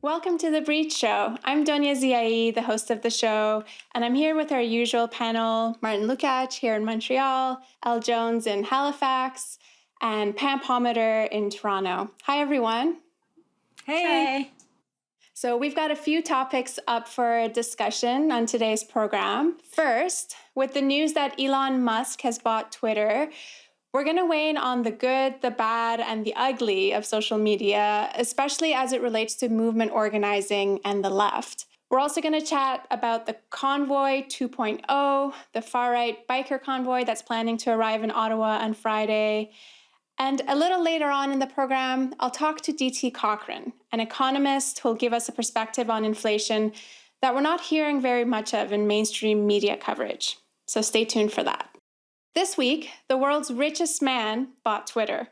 Welcome to The Breach Show. I'm Donya Ziaee, the host of the show, and I'm here with our usual panel, Martin Lukacs here in Montreal, Elle Jones in Halifax, and Palmater in Toronto. Hi, everyone. Hey. So we've got a few topics up for discussion on today's program. First, with the news that Elon Musk has bought Twitter, we're going to weigh in on the good, the bad, and the ugly of social media, especially as it relates to movement organizing and the left. We're also going to chat about the Convoy 2.0, the far-right biker convoy that's planning to arrive in Ottawa on Friday. And a little later on in the program, I'll talk to DT Cochrane, an economist who'll give us a perspective on inflation that we're not hearing very much of in mainstream media coverage. So stay tuned for that. This week, the world's richest man bought Twitter.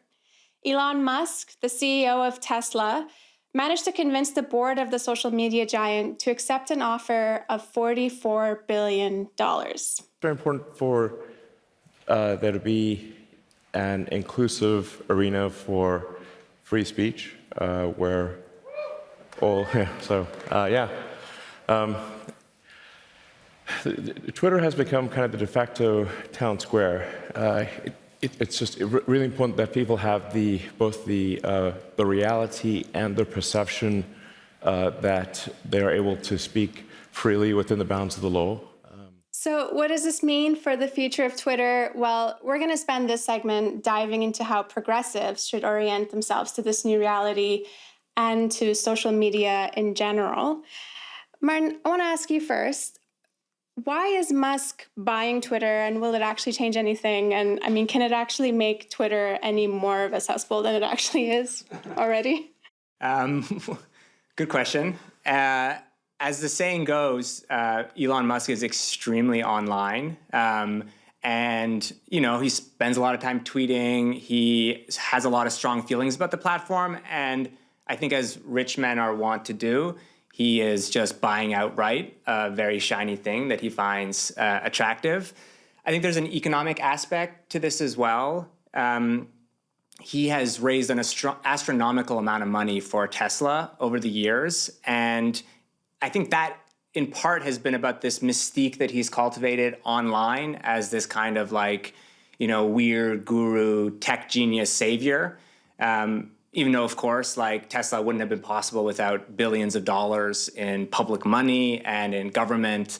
Elon Musk, the CEO of Tesla, managed to convince the board of the social media giant to accept an offer of $44 billion. It's very important for there to be an inclusive arena for free speech where all, Twitter has become kind of the de facto town square. It's just really important that people have both the reality and the perception that they are able to speak freely within the bounds of the law. So what does this mean for the future of Twitter? Well, we're going to spend this segment diving into how progressives should orient themselves to this new reality and to social media in general. Martin, I want to ask you first. Why is Musk buying Twitter, and will it actually change anything? And I mean, can it actually make Twitter any more of a cesspool than it actually is already? Good question. As the saying goes, Elon Musk is extremely online. And, he spends a lot of time tweeting. He has a lot of strong feelings about the platform. And I think as rich men are wont to do, he is just buying outright a very shiny thing that he finds attractive. I think there's an economic aspect to this as well. He has raised an astronomical amount of money for Tesla over the years. And I think that in part has been about this mystique that he's cultivated online as this kind of weird guru, tech genius savior. Even though, of course, Tesla wouldn't have been possible without billions of dollars in public money and in government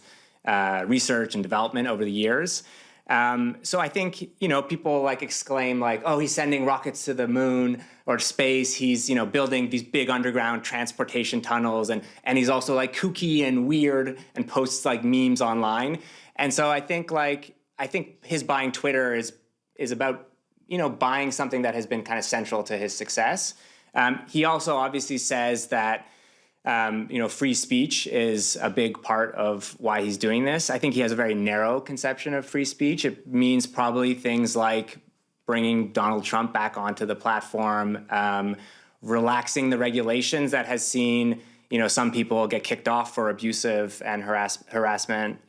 research and development over the years. So I think, people exclaim oh, he's sending rockets to the moon or space. He's, building these big underground transportation tunnels. And he's also kooky and weird and posts memes online. And so I think his buying Twitter is about buying something that has been kind of central to his success. He also obviously says that, free speech is a big part of why he's doing this. I think he has a very narrow conception of free speech. It means probably things like bringing Donald Trump back onto the platform, relaxing the regulations that has seen some people get kicked off for abusive and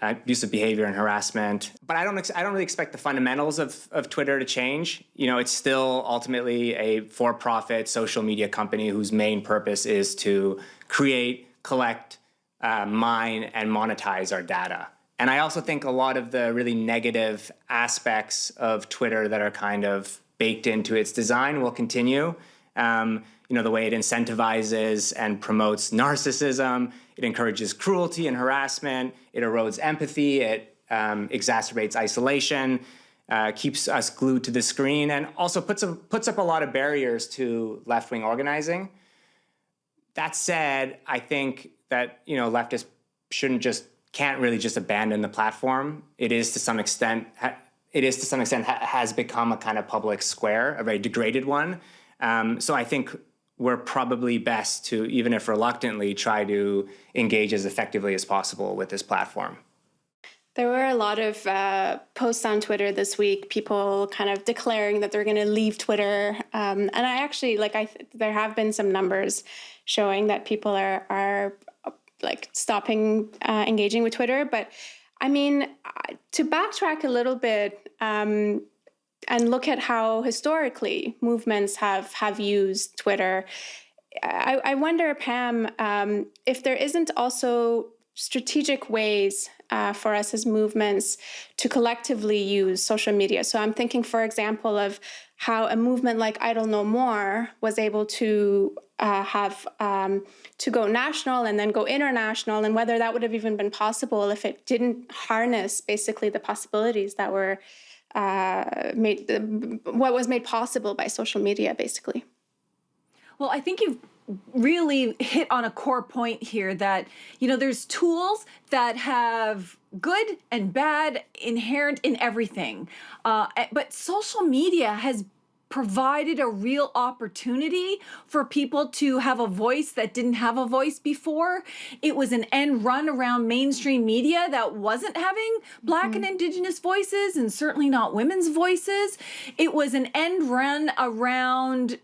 abusive behavior and harassment. But I don't really expect the fundamentals of Twitter to change. It's still ultimately a for-profit social media company whose main purpose is to create, collect, mine, and monetize our data. And I also think a lot of the really negative aspects of Twitter that are kind of baked into its design will continue. The way it incentivizes and promotes narcissism, it encourages cruelty and harassment, it erodes empathy, it exacerbates isolation, keeps us glued to the screen, and also puts up a lot of barriers to left-wing organizing. That said, I think that leftists can't really just abandon the platform. It is to some extent has become a kind of public square, a very degraded one. So I think we're probably best to, even if reluctantly, try to engage as effectively as possible with this platform. There were a lot of posts on Twitter this week, people kind of declaring that they're going to leave Twitter. And I actually, there have been some numbers showing that people are stopping engaging with Twitter. But I mean, to backtrack a little bit, and look at how historically movements have used Twitter. I wonder, Pam, if there isn't also strategic ways for us as movements to collectively use social media. So I'm thinking, for example, of how a movement like Idle No More was able to have to go national and then go international, and whether that would have even been possible if it didn't harness basically the possibilities that were what was made possible by social media, basically. Well, I think you've really hit on a core point here that, there's tools that have good and bad inherent in everything. But social media has provided a real opportunity for people to have a voice that didn't have a voice before. It was an end run around mainstream media that wasn't having Black and Indigenous voices, and certainly not women's voices. It was an end run around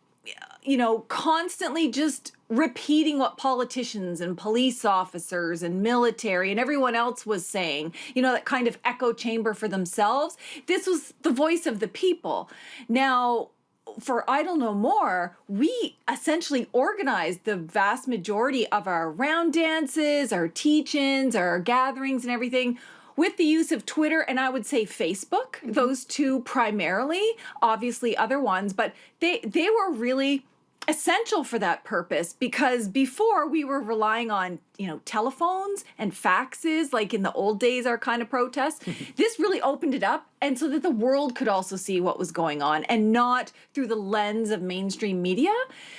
constantly just repeating what politicians and police officers and military and everyone else was saying, that kind of echo chamber for themselves. This was the voice of the people. Now, for Idle No More, we essentially organized the vast majority of our round dances, our teach-ins, our gatherings and everything with the use of Twitter and I would say Facebook, those two primarily, obviously other ones, but they were really essential for that purpose, because before we were relying on, telephones and faxes, like in the old days, our kind of protests. This really opened it up, and so that the world could also see what was going on and not through the lens of mainstream media.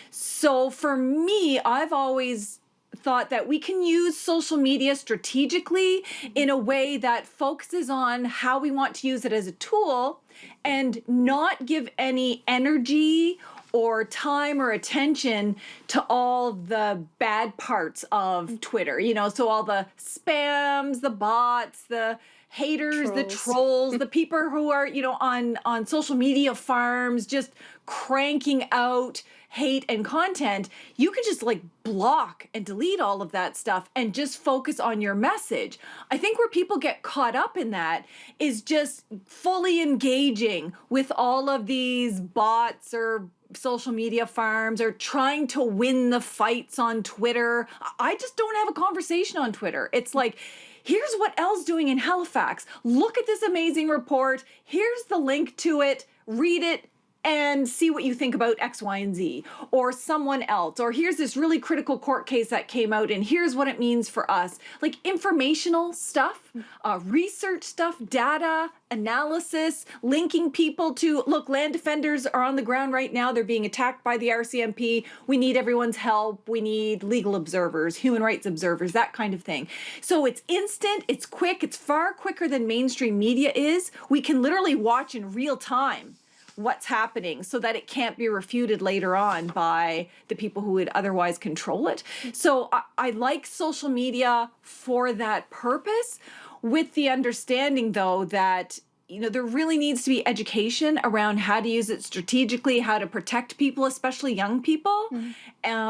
So for me, I've always thought that we can use social media strategically in a way that focuses on how we want to use it as a tool and not give any energy or time or attention to all the bad parts of Twitter, so all the spams, the bots, the haters, the trolls, the people who are, on social media farms just cranking out hate and content. You can just block and delete all of that stuff and just focus on your message. I think where people get caught up in that is just fully engaging with all of these bots or social media farms or trying to win the fights on Twitter. I just don't have a conversation on Twitter. It's like, here's what Elle's doing in Halifax. Look at this amazing report. Here's the link to it. Read it and see what you think about X, Y, and Z, or someone else, or here's this really critical court case that came out, and here's what it means for us. Like informational stuff, research stuff, data, analysis, linking people to, look, land defenders are on the ground right now. They're being attacked by the RCMP. We need everyone's help. We need legal observers, human rights observers, that kind of thing. So it's instant, it's quick, it's far quicker than mainstream media is. We can literally watch in real time what's happening so that it can't be refuted later on by the people who would otherwise control it. So I like social media for that purpose, with the understanding, though, that there really needs to be education around how to use it strategically, how to protect people, especially young people,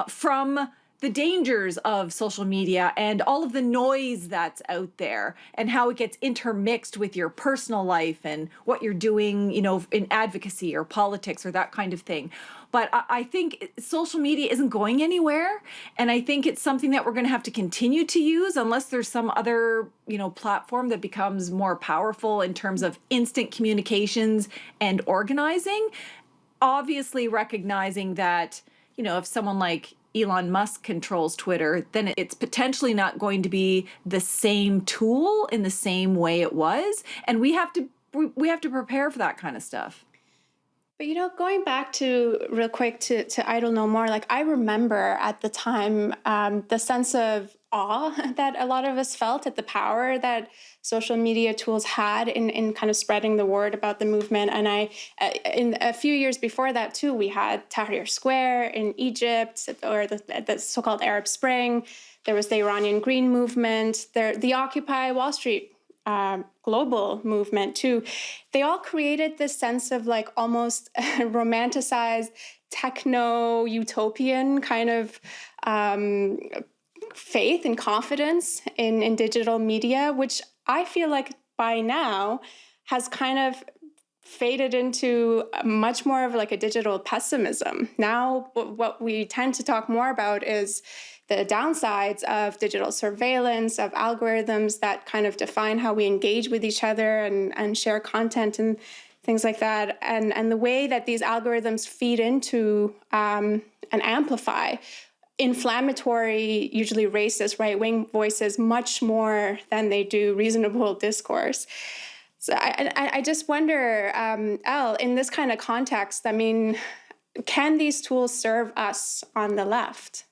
from the dangers of social media and all of the noise that's out there, and how it gets intermixed with your personal life and what you're doing, in advocacy or politics or that kind of thing. But I think social media isn't going anywhere, and I think it's something that we're going to have to continue to use unless there's some other, platform that becomes more powerful in terms of instant communications and organizing. Obviously recognizing that, if someone like Elon Musk controls Twitter, then it's potentially not going to be the same tool in the same way it was. And we have to prepare for that kind of stuff. But, going back to real quick to Idle No More, I remember at the time the sense of awe that a lot of us felt at the power that social media tools had in kind of spreading the word about the movement. And in a few years before that too, we had Tahrir Square in Egypt, or the so-called Arab Spring. There was the Iranian Green Movement, the Occupy Wall Street global movement too. They all created this sense of almost romanticized techno-utopian kind of faith and confidence in digital media, which I feel like by now has kind of faded into much more of like a digital pessimism. Now, what we tend to talk more about is the downsides of digital surveillance, of algorithms that kind of define how we engage with each other and share content and things like that, and the way that these algorithms feed into and amplify inflammatory, usually racist, right-wing voices much more than they do reasonable discourse. So I just wonder, Elle, in this kind of context, I mean, can these tools serve us on the left?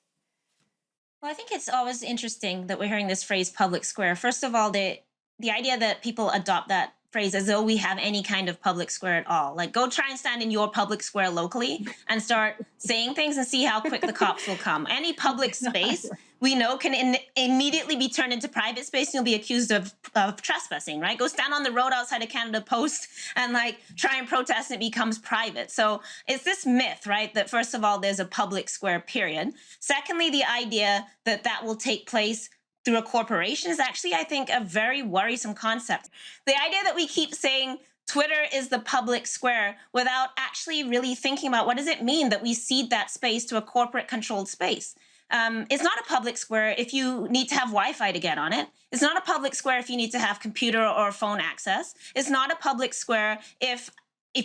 Well, I think it's always interesting that we're hearing this phrase public square. First of all, the idea that people adopt that phrase as though we have any kind of public square at all. Like, go try and stand in your public square locally and start saying things and see how quick the cops will come. Any public space we know can immediately be turned into private space and you'll be accused of trespassing, right? Go stand on the road outside of Canada Post and like try and protest and it becomes private. So it's this myth, right? That first of all, there's a public square, period. Secondly, the idea that that will take place through a corporation is actually, I think, a very worrisome concept. The idea that we keep saying Twitter is the public square without actually really thinking about what does it mean that we cede that space to a corporate controlled space. It's not a public square if you need to have Wi-Fi to get on it. It's not a public square if you need to have computer or phone access. It's not a public square if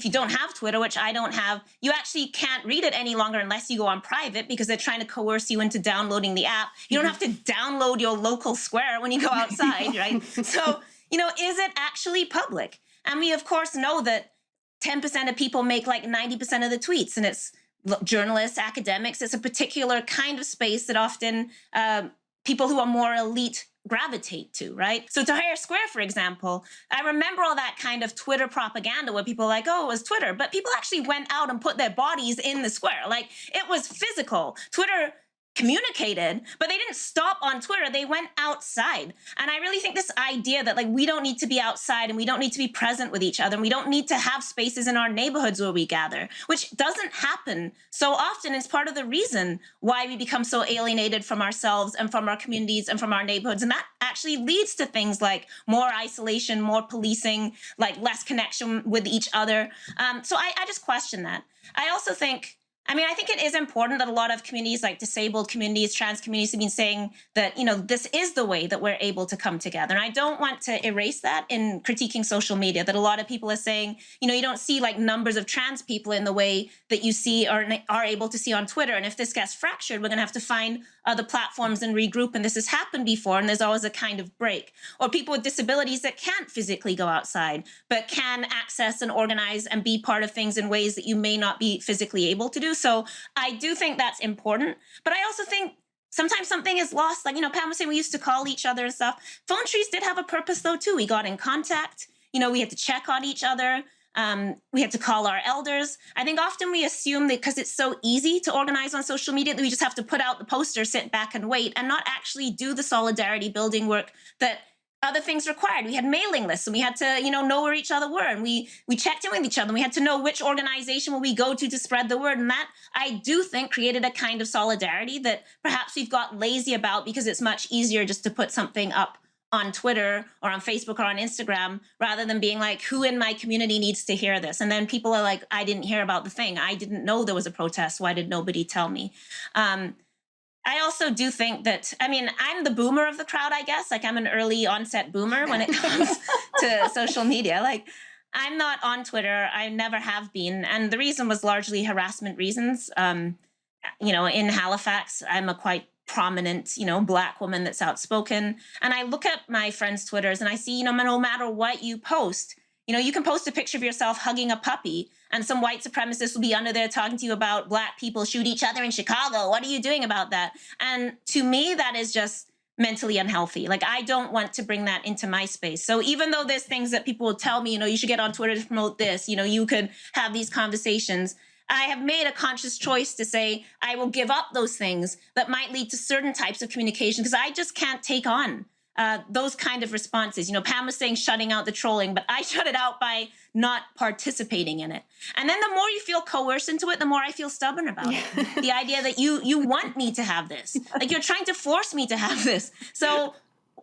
you don't have Twitter, which I don't have, you actually can't read it any longer unless you go on private because they're trying to coerce you into downloading the app. You don't have to download your local square when you go outside, right? So, is it actually public? And we, of course, know that 10% of people make like 90% of the tweets, and it's journalists, academics. It's a particular kind of space that often people who are more elite gravitate to, right? So Tahrir Square, for example, I remember all that kind of Twitter propaganda where people were like, oh, it was Twitter, but people actually went out and put their bodies in the square. Like, it was physical. Twitter communicated, but they didn't stop on Twitter. They went outside. And I really think this idea that like we don't need to be outside and we don't need to be present with each other and we don't need to have spaces in our neighborhoods where we gather, which doesn't happen so often, is part of the reason why we become so alienated from ourselves and from our communities and from our neighborhoods. And that actually leads to things like more isolation, more policing, like less connection with each other. So I just question that. I also think it is important that a lot of communities, like disabled communities, trans communities, have been saying that, this is the way that we're able to come together. And I don't want to erase that in critiquing social media, that a lot of people are saying, you don't see like numbers of trans people in the way that you see or are able to see on Twitter. And if this gets fractured, we're going to have to find other platforms and regroup. And this has happened before. And there's always a kind of break. Or people with disabilities that can't physically go outside, but can access and organize and be part of things in ways that you may not be physically able to do. So I do think that's important. But I also think sometimes something is lost. Like, Pam was saying, we used to call each other and stuff. Phone trees did have a purpose, though, too. We got in contact. We had to check on each other. We had to call our elders. I think often we assume that because it's so easy to organize on social media that we just have to put out the poster, sit back and wait, and not actually do the solidarity building work that other things required. We had mailing lists and we had to, know where each other were. And we checked in with each other and we had to know which organization will we go to spread the word. And that, I do think, created a kind of solidarity that perhaps we've got lazy about because it's much easier just to put something up on Twitter or on Facebook or on Instagram rather than being like, who in my community needs to hear this? And then people are like, I didn't hear about the thing. I didn't know there was a protest. Why did nobody tell me? I also do think that, I'm the boomer of the crowd, I guess. Like, I'm an early onset boomer when it comes to social media. Like, I'm not on Twitter. I never have been. And the reason was largely harassment reasons. In Halifax, I'm a quite prominent, Black woman that's outspoken. And I look at my friends' Twitters and I see, no matter what you post, you can post a picture of yourself hugging a puppy and some white supremacist will be under there talking to you about Black people shoot each other in Chicago. What are you doing about that? And to me, that is just mentally unhealthy. Like, I don't want to bring that into my space. So even though there's things that people will tell me, you should get on Twitter to promote this, you could have these conversations, I have made a conscious choice to say I will give up those things that might lead to certain types of communication because I just can't take on those kind of responses. Pam was saying shutting out the trolling, but I shut it out by not participating in it. And then the more you feel coerced into it, the more I feel stubborn about it. The idea that you want me to have this, like you're trying to force me to have this. So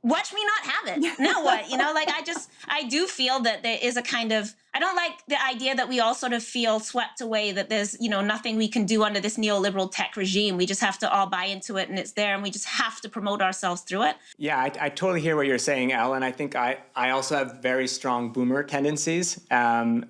watch me not have it. Now what? I do feel that there is a kind of I don't like the idea that we all sort of feel swept away, that there's, nothing we can do under this neoliberal tech regime. We just have to all buy into it, and it's there, and we just have to promote ourselves through it. Yeah, I totally hear what you're saying, Elle, and I think I also have very strong boomer tendencies. I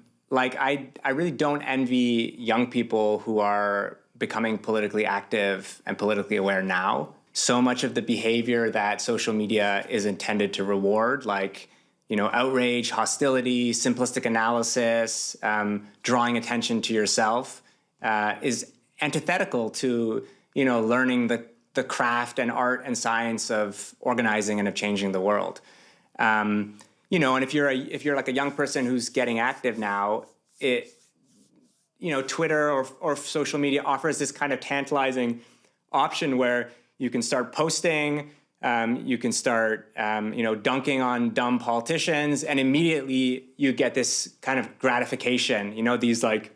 really don't envy young people who are becoming politically active and politically aware now. So much of the behavior that social media is intended to reward, like outrage, hostility, simplistic analysis, drawing attention to yourself, is antithetical to learning the craft and art and science of organizing and of changing the world. And if you're like a young person who's getting active now, Twitter or social media offers this kind of tantalizing option where you can start posting. You can start, dunking on dumb politicians, and immediately you get this kind of gratification, these like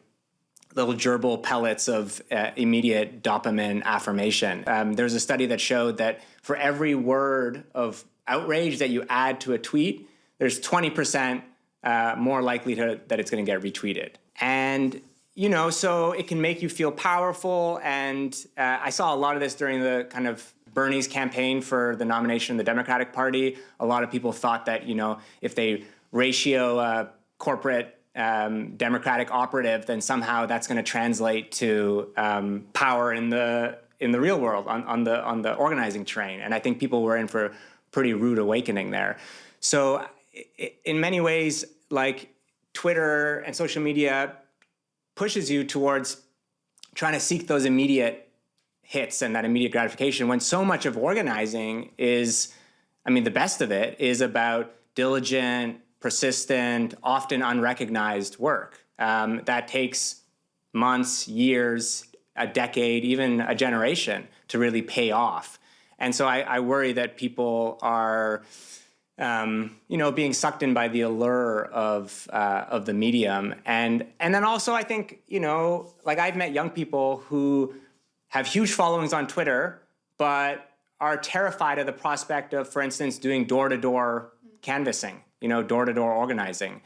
little gerbil pellets of immediate dopamine affirmation. There's a study that showed that for every word of outrage that you add to a tweet, there's 20% more likelihood that it's going to get retweeted. And so it can make you feel powerful. And I saw a lot of this during the kind of Bernie's campaign for the nomination of the Democratic Party. A lot of people thought that, if they ratio a corporate Democratic operative, then somehow that's going to translate to power in the real world on the organizing train. And I think people were in for a pretty rude awakening there. So in many ways, like Twitter and social media pushes you towards trying to seek those immediate hits and that immediate gratification, when so much of organizing is, the best of it is about diligent, persistent, often unrecognized work that takes months, years, a decade, even a generation to really pay off. And so I worry that people are being sucked in by the allure of the medium. And then also I think, I've met young people who have huge followings on Twitter, but are terrified of the prospect of, for instance, doing door-to-door canvassing, door-to-door organizing,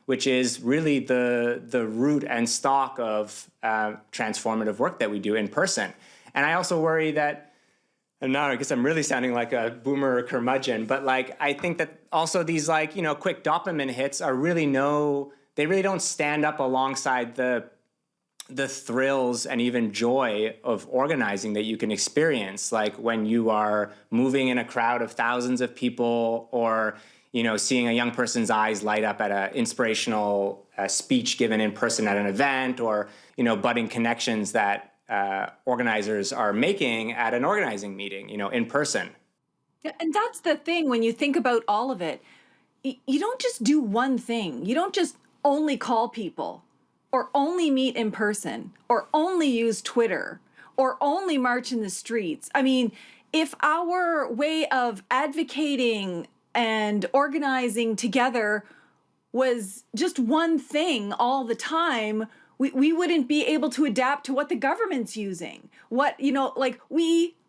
which is really the root and stock of transformative work that we do in person. And I also worry that, and now I guess I'm really sounding like a boomer curmudgeon, but I think that also these quick dopamine hits are they really don't stand up alongside the thrills and even joy of organizing that you can experience, like when you are moving in a crowd of thousands of people, or seeing a young person's eyes light up at an inspirational speech given in person at an event, or budding connections that organizers are making at an organizing meeting, in person. Yeah, and that's the thing, when you think about all of it, you don't just do one thing. You don't just only call people, or only meet in person, or only use Twitter, or only march in the streets. If our way of advocating and organizing together was just one thing all the time, we wouldn't be able to adapt to what the government's using.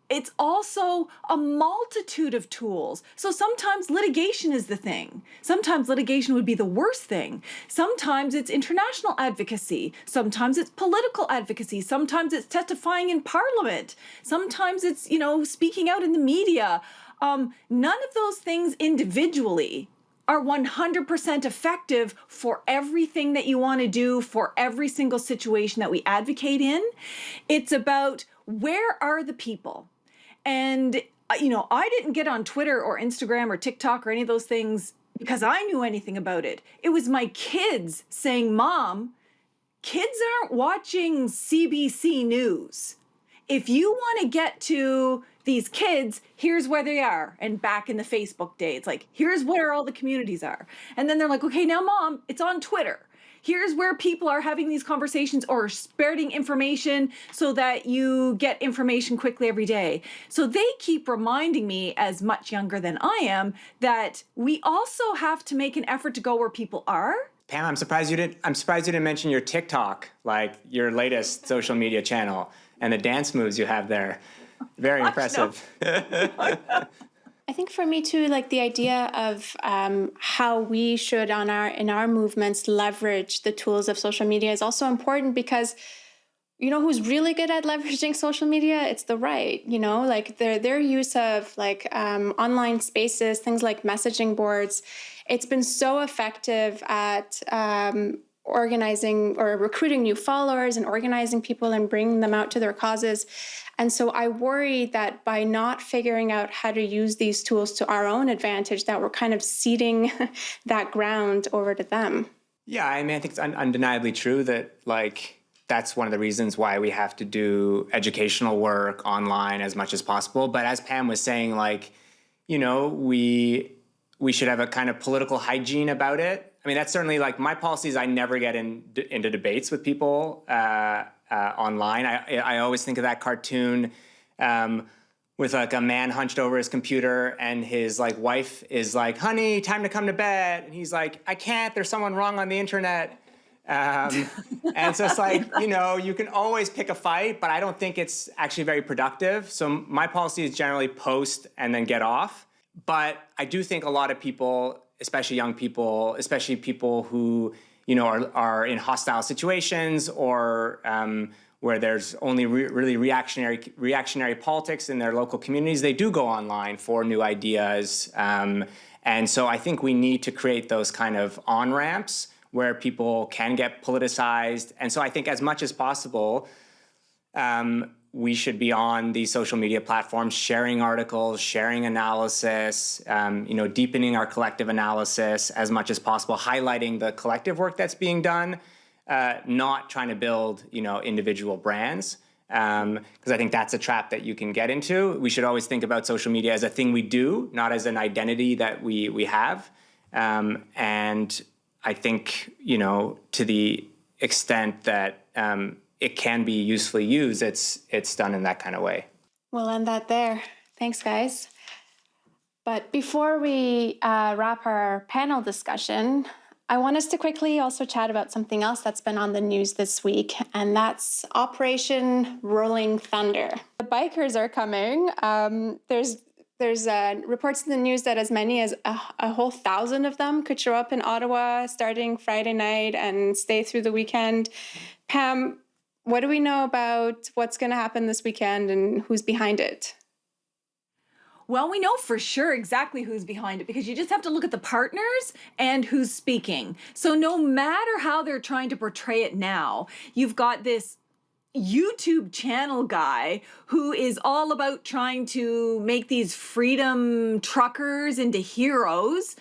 It's also a multitude of tools. So sometimes litigation is the thing. Sometimes litigation would be the worst thing. Sometimes it's international advocacy. Sometimes it's political advocacy. Sometimes it's testifying in parliament. Sometimes it's, speaking out in the media. None of those things individually are 100% effective for everything that you want to do, for every single situation that we advocate in. It's about, where are the people? And, I didn't get on Twitter or Instagram or TikTok or any of those things because I knew anything about it. It was my kids saying, Mom, kids aren't watching CBC News. If you want to get to these kids, here's where they are. And back in the Facebook days, here's where all the communities are. And then they're like, okay, now Mom, it's on Twitter. Here's where people are having these conversations or spreading information so that you get information quickly every day. So they keep reminding me, as much younger than I am, that we also have to make an effort to go where people are. Pam, I'm surprised you didn't mention your TikTok, your latest social media channel, and the dance moves you have there. Very impressive. I think for me too, like the idea of how we should in our movements leverage the tools of social media is also important, because you know who's really good at leveraging social media? It's the right. You know, like their use of like online spaces, things like messaging boards. It's been so effective at organizing or recruiting new followers and organizing people and bringing them out to their causes. And so I worry that by not figuring out how to use these tools to our own advantage, that we're kind of ceding that ground over to them. Yeah, I mean, I think it's undeniably true that like that's one of the reasons why we have to do educational work online as much as possible. But as Pam was saying, like, you know, we should have a kind of political hygiene about it. I mean, that's certainly like my policies. I never get into debates with people online. I always think of that cartoon with like a man hunched over his computer and his like wife is like, "Honey, time to come to bed." And he's like, "I can't. There's someone wrong on the internet." And so it's like, you know, you can always pick a fight, but I don't think it's actually very productive. So my policy is generally post and then get off. But I do think a lot of people, especially young people, especially people who, you know, are in hostile situations or where there's only really reactionary politics in their local communities, they do go online for new ideas. And so I think we need to create those kind of on-ramps where people can get politicized. And so I think as much as possible, we should be on these social media platforms, sharing articles, sharing analysis, you know, deepening our collective analysis as much as possible, highlighting the collective work that's being done, not trying to build, you know, individual brands, because I think that's a trap that you can get into. We should always think about social media as a thing we do, not as an identity that we have. And I think, you know, to the extent that it can be usefully used, it's done in that kind of way. We'll end that there. Thanks, guys. But before we wrap our panel discussion, I want us to quickly also chat about something else that's been on the news this week, and that's Operation Rolling Thunder. The bikers are coming. There's reports in the news that as many as a whole 1,000 of them could show up in Ottawa starting Friday night and stay through the weekend. Pam, what do we know about what's going to happen this weekend and who's behind it? Well, we know for sure exactly who's behind it because you just have to look at the partners and who's speaking. So no matter how they're trying to portray it now, you've got this YouTube channel guy who is all about trying to make these freedom truckers into heroes.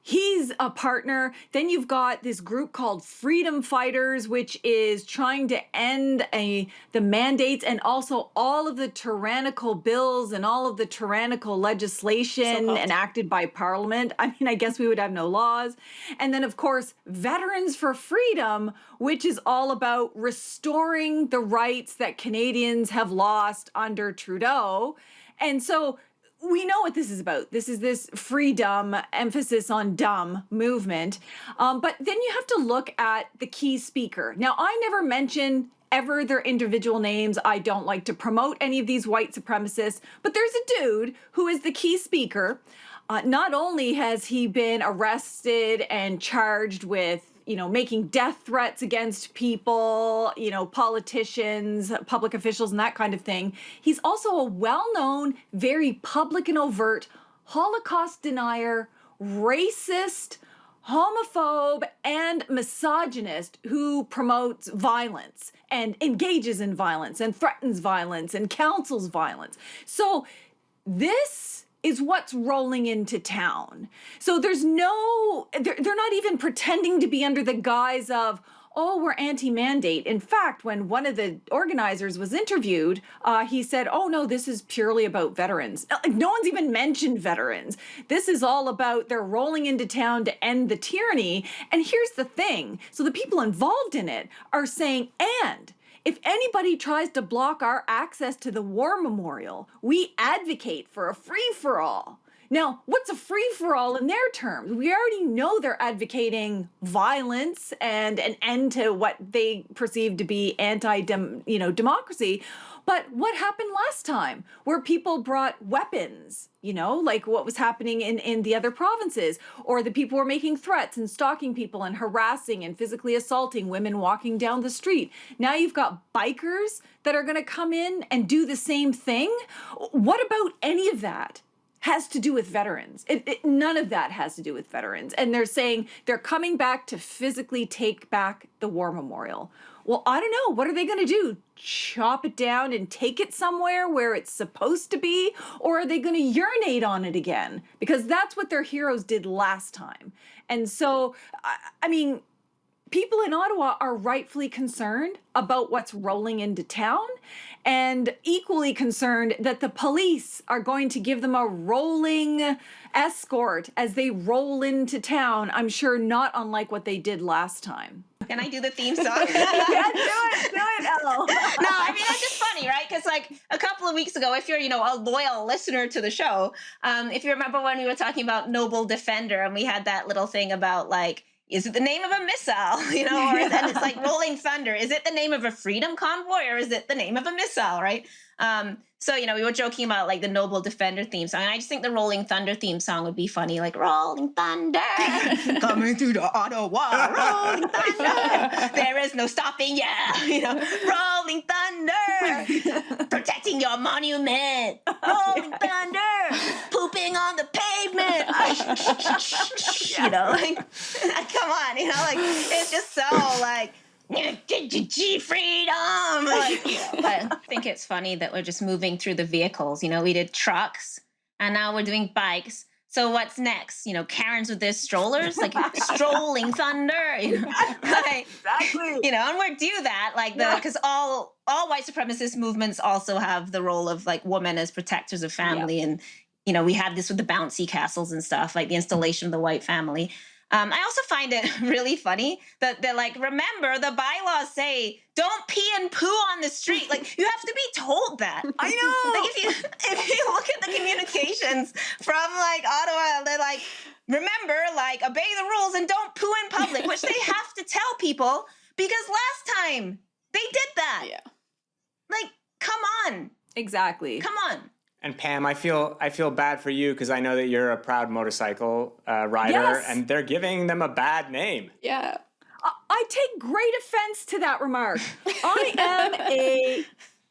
He's a partner. Then you've got this group called Freedom Fighters, which is trying to end the mandates and also all of the tyrannical bills and all of the tyrannical legislation enacted by Parliament. I mean, I guess we would have no laws. And then, of course, Veterans for Freedom, which is all about restoring the rights that Canadians have lost under Trudeau. And so we know what this is about. This is this freedom, emphasis on dumb movement. But then you have to look at the key speaker. Now, I never mention ever their individual names. I don't like to promote any of these white supremacists, but there's a dude who is the key speaker. Not only has he been arrested and charged with making death threats against people, politicians, public officials, and that kind of thing. He's also a well-known, very public and overt Holocaust denier, racist, homophobe, and misogynist who promotes violence and engages in violence and threatens violence and counsels violence. So this is what's rolling into town. So they're not even pretending to be under the guise of, oh, we're anti-mandate. In fact, when one of the organizers was interviewed, he said, oh, no, this is purely about veterans. No one's even mentioned veterans. This is all about they're rolling into town to end the tyranny. And here's the thing. So the people involved in it are saying, and if anybody tries to block our access to the war memorial, we advocate for a free-for-all. Now, what's a free-for-all in their terms? We already know they're advocating violence and an end to what they perceive to be democracy. But what happened last time where people brought weapons, like what was happening in the other provinces, or the people were making threats and stalking people and harassing and physically assaulting women walking down the street. Now you've got bikers that are going to come in and do the same thing. What about any of that has to do with veterans? None of that has to do with veterans. And they're saying they're coming back to physically take back the war memorial. Well, I don't know. What are they going to do? Chop it down and take it somewhere where it's supposed to be? Or are they going to urinate on it again? Because that's what their heroes did last time. And so, I mean, people in Ottawa are rightfully concerned about what's rolling into town, and equally concerned that the police are going to give them a rolling escort as they roll into town. I'm sure not unlike what they did last time. Can I do the theme song? Yeah, do it, Elle. No, I mean, it's just funny, right? Because like a couple of weeks ago, if you're, a loyal listener to the show, if you remember when we were talking about Noble Defender, and we had that little thing about like, is it the name of a missile? And it's like Rolling Thunder. Is it the name of a freedom convoy, or is it the name of a missile, right? So, we were joking about like the Noble Defender theme song. And I just think the Rolling Thunder theme song would be funny, like Rolling Thunder, coming through the Ottawa, Rolling Thunder. There is no stopping, Rolling Thunder, protecting your monument, Rolling Thunder, pooping on the pavement. Come on, it's just so like, freedom. I think it's funny that we're just moving through the vehicles. We did trucks and now we're doing bikes. So what's next? Karens with their strollers, like strolling thunder. Exactly. And we're do that because all white supremacist movements also have the role of like women as protectors of family, and we have this with the bouncy castles and stuff, like the installation of the white family. I also find it really funny that they're like, remember, the bylaws say don't pee and poo on the street. Like, you have to be told that. I know. Like, if you look at the communications from like Ottawa, they're like, remember, like, obey the rules and don't poo in public, which they have to tell people because last time they did that. Yeah. Like, come on. Exactly. Come on. And Pam, I feel bad for you because I know that you're a proud motorcycle rider, yes. And they're giving them a bad name. Yeah. I take great offense to that remark. I am a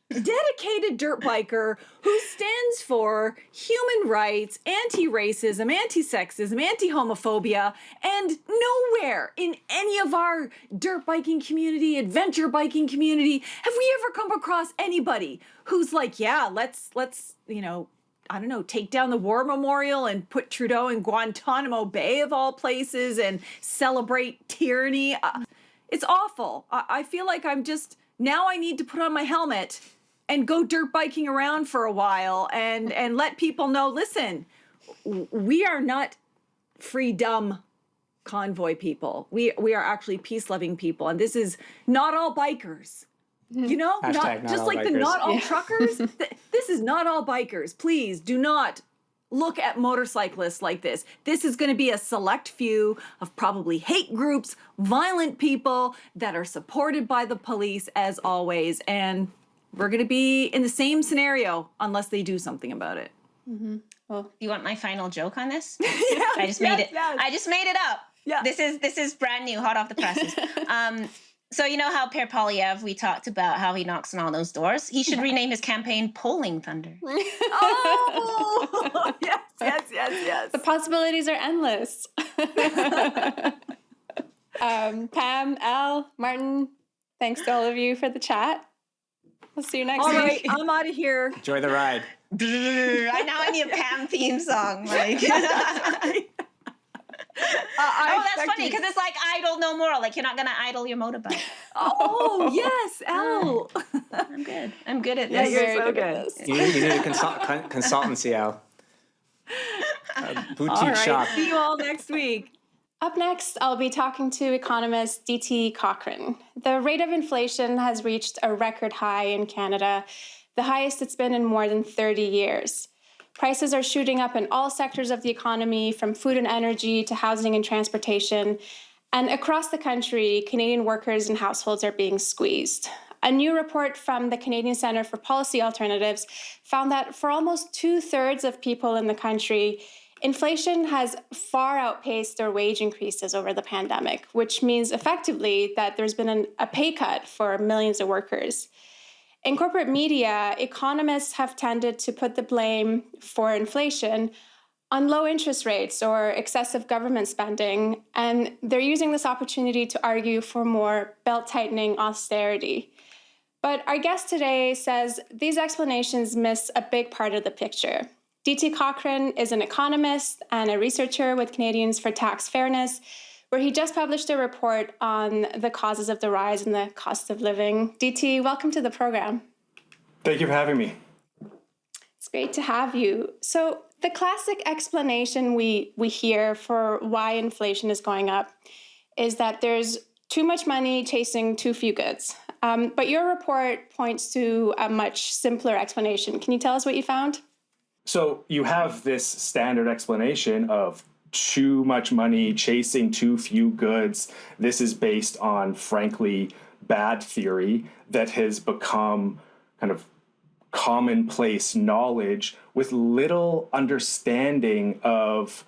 dedicated dirt biker who stands for human rights, anti-racism, anti-sexism, anti-homophobia, and nowhere in any of our dirt biking community, adventure biking community, have we ever come across anybody who's like, yeah, let's I don't know, take down the war memorial and put Trudeau in Guantanamo Bay of all places and celebrate tyranny. It's awful. I feel like now I need to put on my helmet and go dirt biking around for a while and let people know, listen, we are not freedom convoy people. We are actually peace-loving people. And this is not all bikers. Not just like bikers. The not all truckers. This is not all bikers. Please do not look at motorcyclists like this. This is going to be a select few of probably hate groups, violent people that are supported by the police as always. And we're going to be in the same scenario unless they do something about it. Mm-hmm. Well, you want my final joke on this? Yeah, I just made it. Yes. I just made it up. Yeah. This is brand new, hot off the presses. So you know how Per Polyev, we talked about how he knocks on all those doors? He should rename his campaign Polling Thunder. Oh! Yes. The possibilities are endless. Pam, Elle, Martin, thanks to all of you for the chat. We'll see you next week. All right, I'm out of here. Enjoy the ride. I need a Pam theme song. Like. That's funny because it's like idle no more. Like, you're not gonna idle your motorbike. Oh yes, Elle. I'm good at this. Yeah, you're so good. You need a consultancy, Al. A boutique shop. See you all next week. Up next, I'll be talking to economist DT Cochrane. The rate of inflation has reached a record high in Canada, the highest it's been in more than 30 years. Prices are shooting up in all sectors of the economy, from food and energy to housing and transportation. And across the country, Canadian workers and households are being squeezed. A new report from the Canadian Centre for Policy Alternatives found that for almost 2/3 of people in the country, inflation has far outpaced their wage increases over the pandemic, which means effectively that there's been a pay cut for millions of workers. In corporate media, economists have tended to put the blame for inflation on low interest rates or excessive government spending, and they're using this opportunity to argue for more belt-tightening austerity. But our guest today says these explanations miss a big part of the picture. DT Cochrane is an economist and a researcher with Canadians for Tax Fairness, where he just published a report on the causes of the rise in the cost of living. DT, welcome to the program. Thank you for having me. It's great to have you. So the classic explanation we hear for why inflation is going up is that there's too much money chasing too few goods. But your report points to a much simpler explanation. Can you tell us what you found? So you have this standard explanation of too much money chasing too few goods. This is based on, frankly, bad theory that has become kind of commonplace knowledge with little understanding of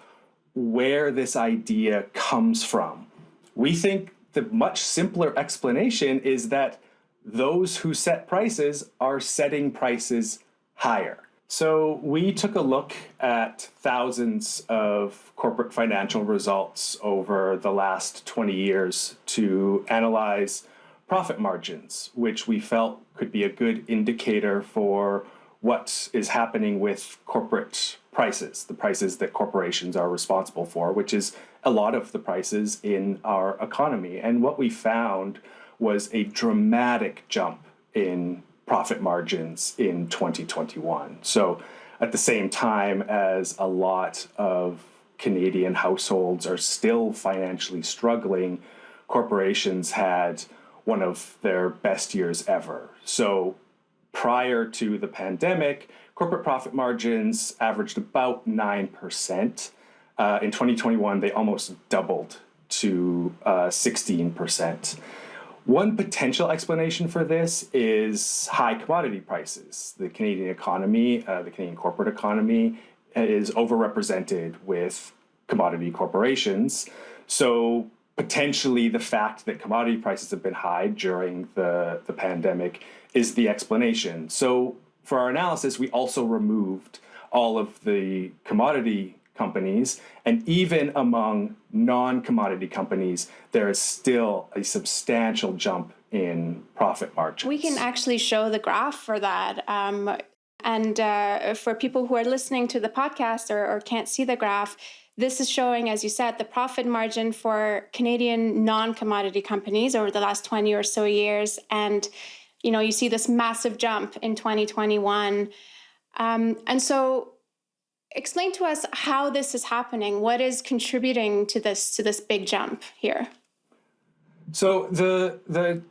where this idea comes from. We think the much simpler explanation is that those who set prices are setting prices higher. So we took a look at thousands of corporate financial results over the last 20 years to analyze profit margins, which we felt could be a good indicator for what is happening with corporate prices, the prices that corporations are responsible for, which is a lot of the prices in our economy. And what we found was a dramatic jump in profit margins in 2021. So at the same time as a lot of Canadian households are still financially struggling, corporations had one of their best years ever. So prior to the pandemic, corporate profit margins averaged about 9%. In 2021, they almost doubled to 16%. One potential explanation for this is high commodity prices. The Canadian economy, the Canadian corporate economy, is overrepresented with commodity corporations. So potentially the fact that commodity prices have been high during the pandemic is the explanation. So for our analysis, we also removed all of the commodity companies, and even among non-commodity companies, there is still a substantial jump in profit margins. We can actually show the graph for that. And for people who are listening to the podcast or can't see the graph, this is showing, as you said, the profit margin for Canadian non-commodity companies over the last 20 or so years. And, you see this massive jump in 2021. And so explain to us how this is happening. What is contributing to this big jump here? So the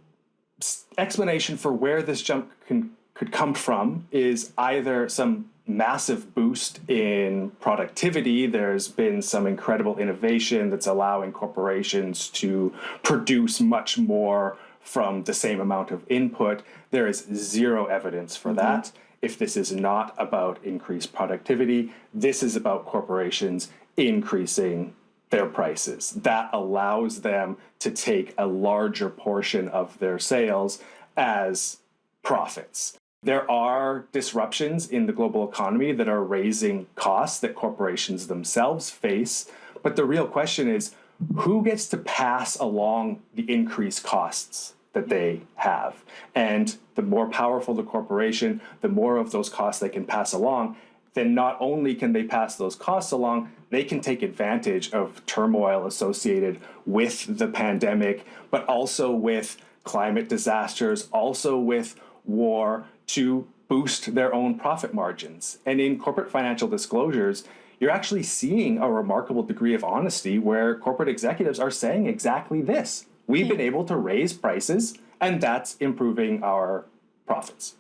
explanation for where this jump could come from is either some massive boost in productivity. There's been some incredible innovation that's allowing corporations to produce much more from the same amount of input. There is zero evidence for that. If this is not about increased productivity, this is about corporations increasing their prices. That allows them to take a larger portion of their sales as profits. There are disruptions in the global economy that are raising costs that corporations themselves face. But the real question is, who gets to pass along the increased costs that they have? And the more powerful the corporation, the more of those costs they can pass along, then not only can they pass those costs along, they can take advantage of turmoil associated with the pandemic, but also with climate disasters, also with war, to boost their own profit margins. And in corporate financial disclosures, you're actually seeing a remarkable degree of honesty where corporate executives are saying exactly this. We've been able to raise prices, and that's improving our profits.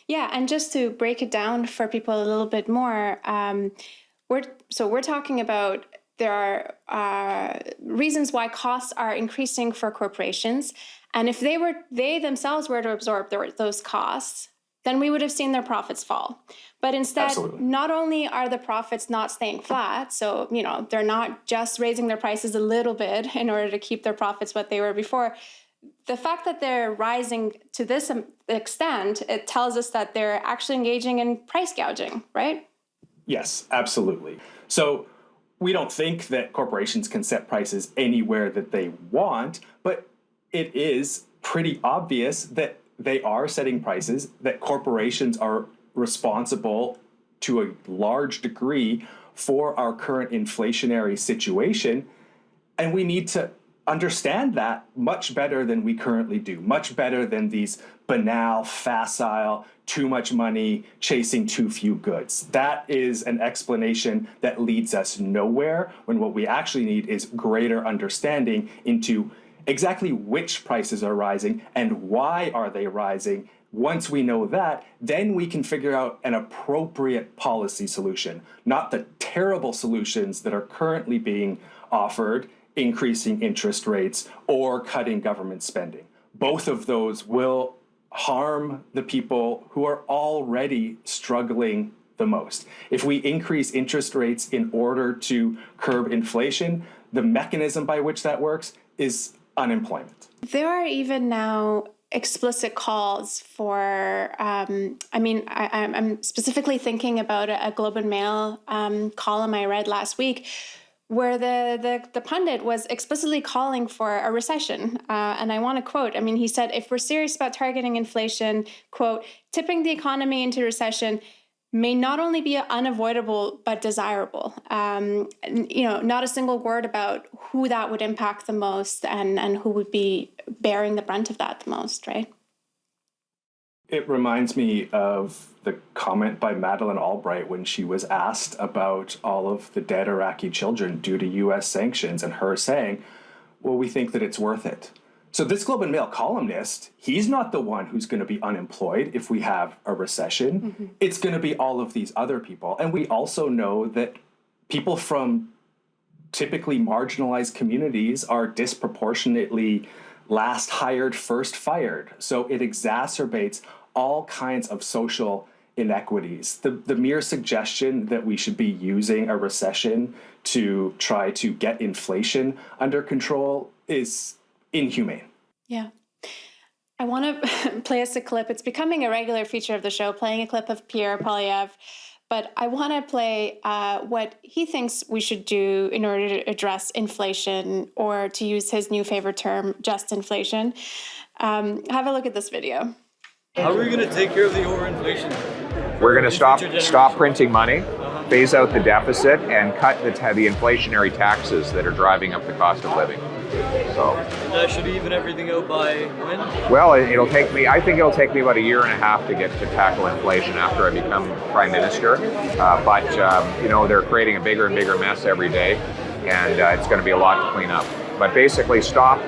Yeah, and just to break it down for people a little bit more, we're talking about there are reasons why costs are increasing for corporations, and if they themselves were to absorb those costs, then we would have seen their profits fall. But instead, Absolutely. not only are the profits not staying flat, so they're not just raising their prices a little bit in order to keep their profits what they were before. The fact that they're rising to this extent, it tells us that they're actually engaging in price gouging, right? Yes, absolutely. So we don't think that corporations can set prices anywhere that they want, but it is pretty obvious that they are setting prices, that corporations are responsible to a large degree for our current inflationary situation. And we need to understand that much better than we currently do, much better than these banal, facile, too much money, chasing too few goods. That is an explanation that leads us nowhere, when what we actually need is greater understanding into exactly which prices are rising and why are they rising. Once we know that, then we can figure out an appropriate policy solution, not the terrible solutions that are currently being offered, increasing interest rates or cutting government spending. Both of those will harm the people who are already struggling the most. If we increase interest rates in order to curb inflation, the mechanism by which that works is unemployment. There are even now explicit calls for, I'm specifically thinking about a Globe and Mail column I read last week, where the pundit was explicitly calling for a recession. And I want to quote, he said, if we're serious about targeting inflation, quote, tipping the economy into recession may not only be unavoidable, but desirable. Not a single word about who that would impact the most and who would be bearing the brunt of that the most, right? It reminds me of the comment by Madeleine Albright when she was asked about all of the dead Iraqi children due to U.S. sanctions, and her saying, well, we think that it's worth it. So this Globe and Mail columnist, he's not the one who's going to be unemployed if we have a recession. Mm-hmm. It's going to be all of these other people. And we also know that people from typically marginalized communities are disproportionately last hired, first fired. So it exacerbates all kinds of social inequities. The mere suggestion that we should be using a recession to try to get inflation under control is inhumane. Yeah. I want to play us a clip. It's becoming a regular feature of the show, playing a clip of Pierre Poilievre. But I want to play what he thinks we should do in order to address inflation, or to use his new favorite term, just inflation. Have a look at this video. How are we going to take care of the overinflation? We're going to stop printing money, phase out the deficit, and cut the inflationary taxes that are driving up the cost of living. So that should even everything out by when? Well, I think it'll take me about a year and a half to tackle inflation after I become Prime Minister. But they're creating a bigger and bigger mess every day, and it's going to be a lot to clean up. But basically, stop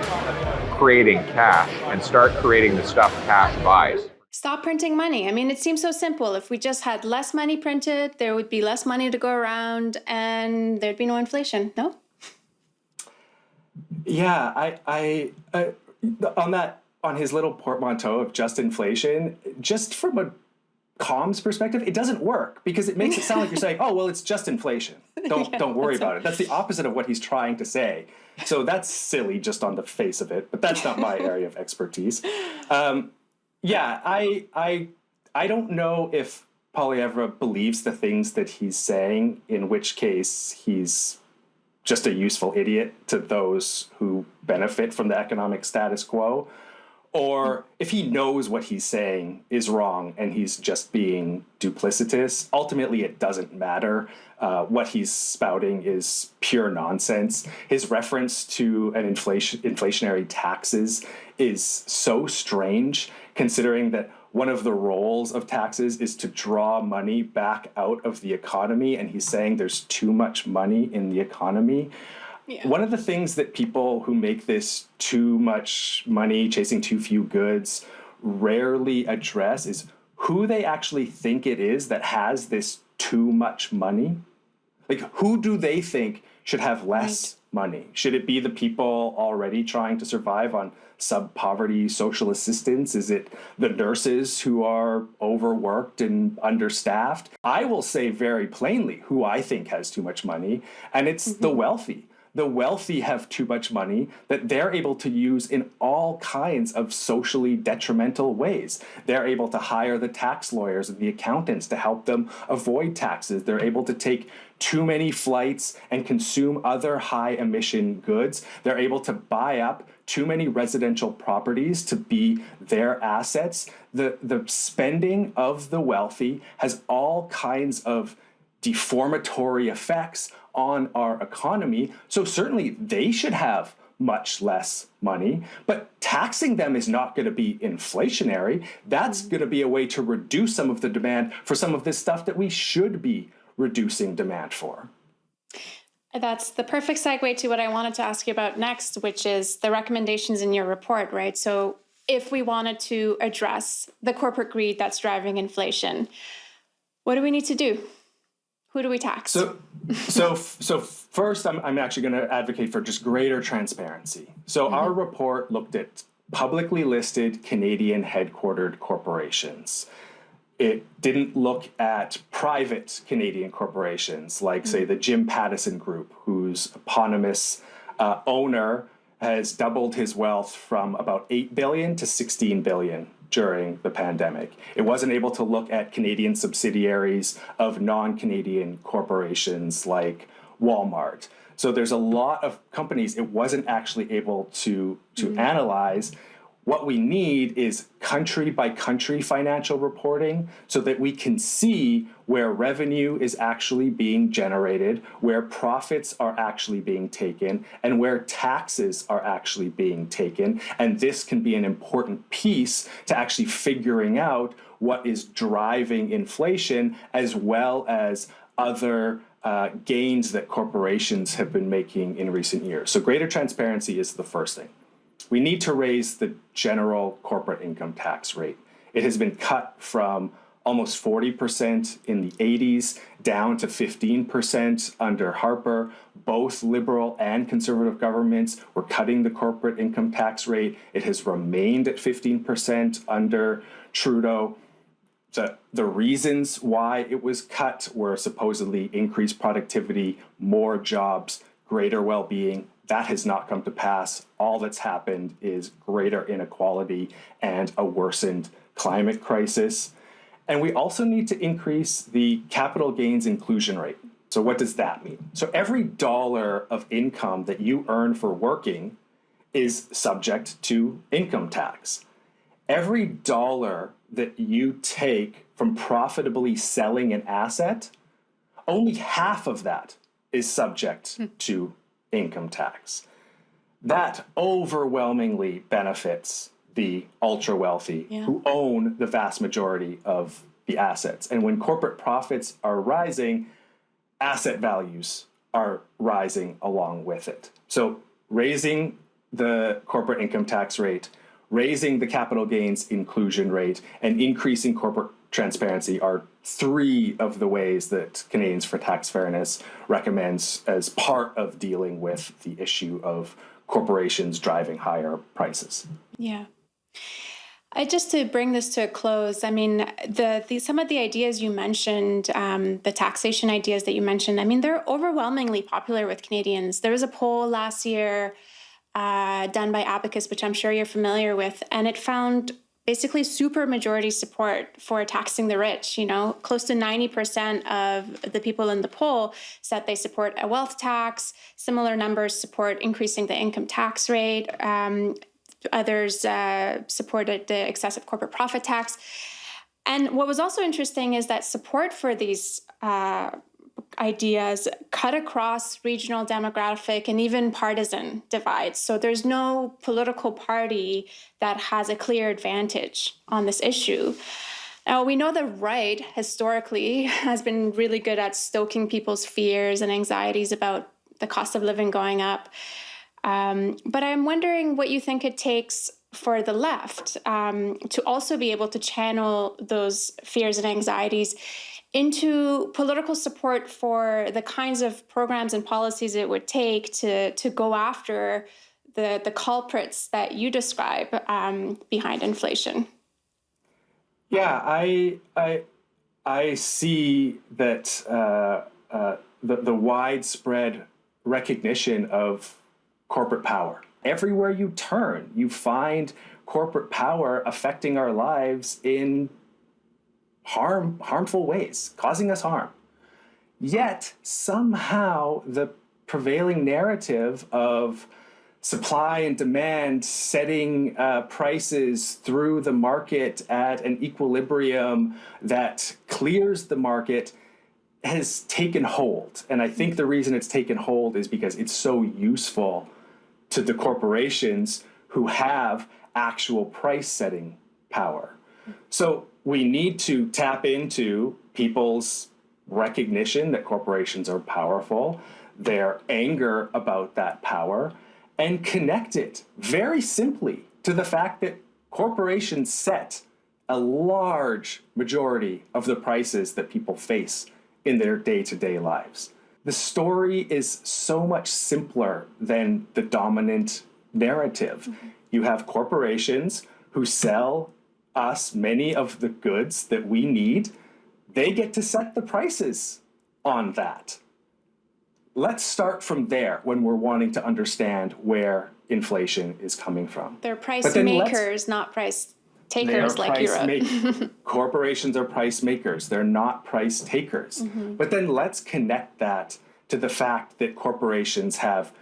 creating cash and start creating the stuff cash buys. Stop printing money. It seems so simple. If we just had less money printed, there would be less money to go around and there'd be no inflation. No? Yeah, I on his little portmanteau of just inflation, just from a comms perspective, it doesn't work, because it makes it sound like you're saying, oh, well, it's just inflation. Don't worry about it. That's the opposite of what he's trying to say. So that's silly just on the face of it, but that's not my area of expertise. I don't know if Poilievre believes the things that he's saying, in which case he's just a useful idiot to those who benefit from the economic status quo, or if he knows what he's saying is wrong and he's just being duplicitous. Ultimately, it doesn't matter. What he's spouting is pure nonsense. His reference to an inflationary taxes is so strange, considering that one of the roles of taxes is to draw money back out of the economy, and he's saying there's too much money in the economy. Yeah. One of the things that people who make this too much money, chasing too few goods, rarely address is who they actually think it is that has this too much money. Like, who do they think should have less money? Should it be the people already trying to survive on sub-poverty social assistance? Is it the nurses who are overworked and understaffed? I will say very plainly who I think has too much money, and it's the wealthy. The wealthy have too much money that they're able to use in all kinds of socially detrimental ways. They're able to hire the tax lawyers and the accountants to help them avoid taxes. They're able to take too many flights and consume other high emission goods. They're able to buy up too many residential properties to be their assets. The spending of the wealthy has all kinds of deformatory effects on our economy. So certainly they should have much less money, but taxing them is not going to be inflationary. That's going to be a way to reduce some of the demand for some of this stuff that we should be reducing demand for. That's the perfect segue to what I wanted to ask you about next, which is the recommendations in your report, right? So if we wanted to address the corporate greed that's driving inflation, what do we need to do? Who do we tax? So first, I'm actually going to advocate for just greater transparency. So our report looked at publicly listed Canadian headquartered corporations. It didn't look at private Canadian corporations like, say, the Jim Pattison Group, whose eponymous owner has doubled his wealth from about 8 billion to 16 billion during the pandemic. It wasn't able to look at Canadian subsidiaries of non-Canadian corporations like Walmart. So there's a lot of companies it wasn't actually able to analyze. What we need is country by country financial reporting so that we can see where revenue is actually being generated, where profits are actually being taken, and where taxes are actually being taken. And this can be an important piece to actually figuring out what is driving inflation, as well as other gains that corporations have been making in recent years. So greater transparency is the first thing. We need to raise the general corporate income tax rate. It has been cut from almost 40% in the 80s down to 15% under Harper. Both Liberal and Conservative governments were cutting the corporate income tax rate. It has remained at 15% under Trudeau. The reasons why it was cut were supposedly increased productivity, more jobs, greater well-being. That has not come to pass. All that's happened is greater inequality and a worsened climate crisis. And we also need to increase the capital gains inclusion rate. So what does that mean? So every dollar of income that you earn for working is subject to income tax. Every dollar that you take from profitably selling an asset, only half of that is subject to income tax. That overwhelmingly benefits the ultra wealthy who own the vast majority of the assets. And when corporate profits are rising, asset values are rising along with it. So raising the corporate income tax rate, raising the capital gains inclusion rate, and increasing corporate transparency are three of the ways that Canadians for Tax Fairness recommends as part of dealing with the issue of corporations driving higher prices. Yeah. Just to bring this to a close, I mean, some of the ideas you mentioned, the taxation ideas that you mentioned, I mean, they're overwhelmingly popular with Canadians. There was a poll last year done by Abacus, which I'm sure you're familiar with, and it found basically super majority support for taxing the rich. You know, close to 90% of the people in the poll said they support a wealth tax. Similar numbers support increasing the income tax rate. Others supported the excessive corporate profit tax. And what was also interesting is that support for these ideas cut across regional, demographic, and even partisan divides. So there's no political party that has a clear advantage on this issue. Now, we know the right historically has been really good at stoking people's fears and anxieties about the cost of living going up. But I'm wondering what you think it takes for the left to also be able to channel those fears and anxieties into political support for the kinds of programs and policies it would take to go after the culprits that you describe behind inflation? Yeah, I see that the widespread recognition of corporate power. Everywhere you turn, you find corporate power affecting our lives in harmful ways, causing us harm. Yet somehow the prevailing narrative of supply and demand setting prices through the market at an equilibrium that clears the market has taken hold. And I think the reason it's taken hold is because it's so useful to the corporations who have actual price setting power. So we need to tap into people's recognition that corporations are powerful, their anger about that power, and connect it very simply to the fact that corporations set a large majority of the prices that people face in their day-to-day lives. The story is so much simpler than the dominant narrative. You have corporations who sell us many of the goods that we need. They get to set the prices on that. Let's start from there when we're wanting to understand where inflation is coming from. They're price makers, not price takers, like you wrote. Corporations are price makers. They're not price takers. But then let's connect that to the fact that corporations have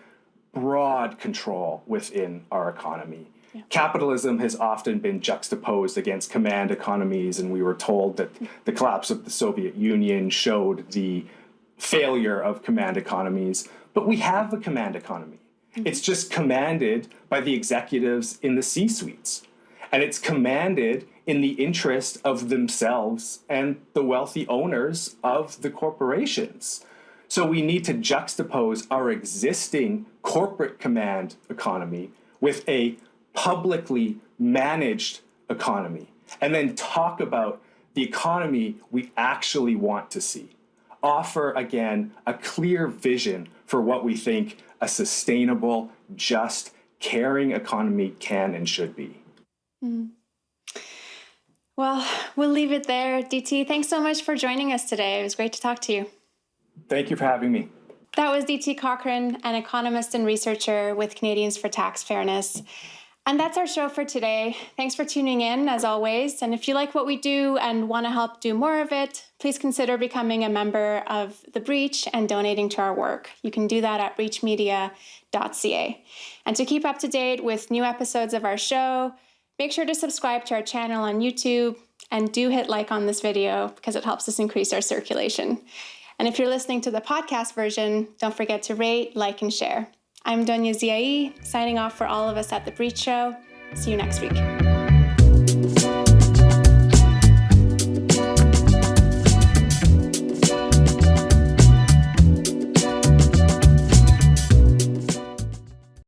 broad control within our economy. Yeah. Capitalism has often been juxtaposed against command economies, and we were told that the collapse of the Soviet Union showed the failure of command economies. But we have a command economy. It's just commanded by the executives in the C-suites. And it's commanded in the interest of themselves and the wealthy owners of the corporations. So we need to juxtapose our existing corporate command economy with a publicly managed economy, and then talk about the economy we actually want to see. Offer, again, a clear vision for what we think a sustainable, just, caring economy can and should be. Well, we'll leave it there. DT, thanks so much for joining us today. It was great to talk to you. Thank you for having me. That was DT Cochrane, an economist and researcher with Canadians for Tax Fairness. And that's our show for today. Thanks for tuning in, as always. And if you like what we do and want to help do more of it, please consider becoming a member of The Breach and donating to our work. You can do that at breachmedia.ca. And to keep up to date with new episodes of our show, make sure to subscribe to our channel on YouTube and do hit like on this video because it helps us increase our circulation. And if you're listening to the podcast version, don't forget to rate, like, and share. I'm Donya Ziaee, signing off for all of us at The Breach Show. See you next week.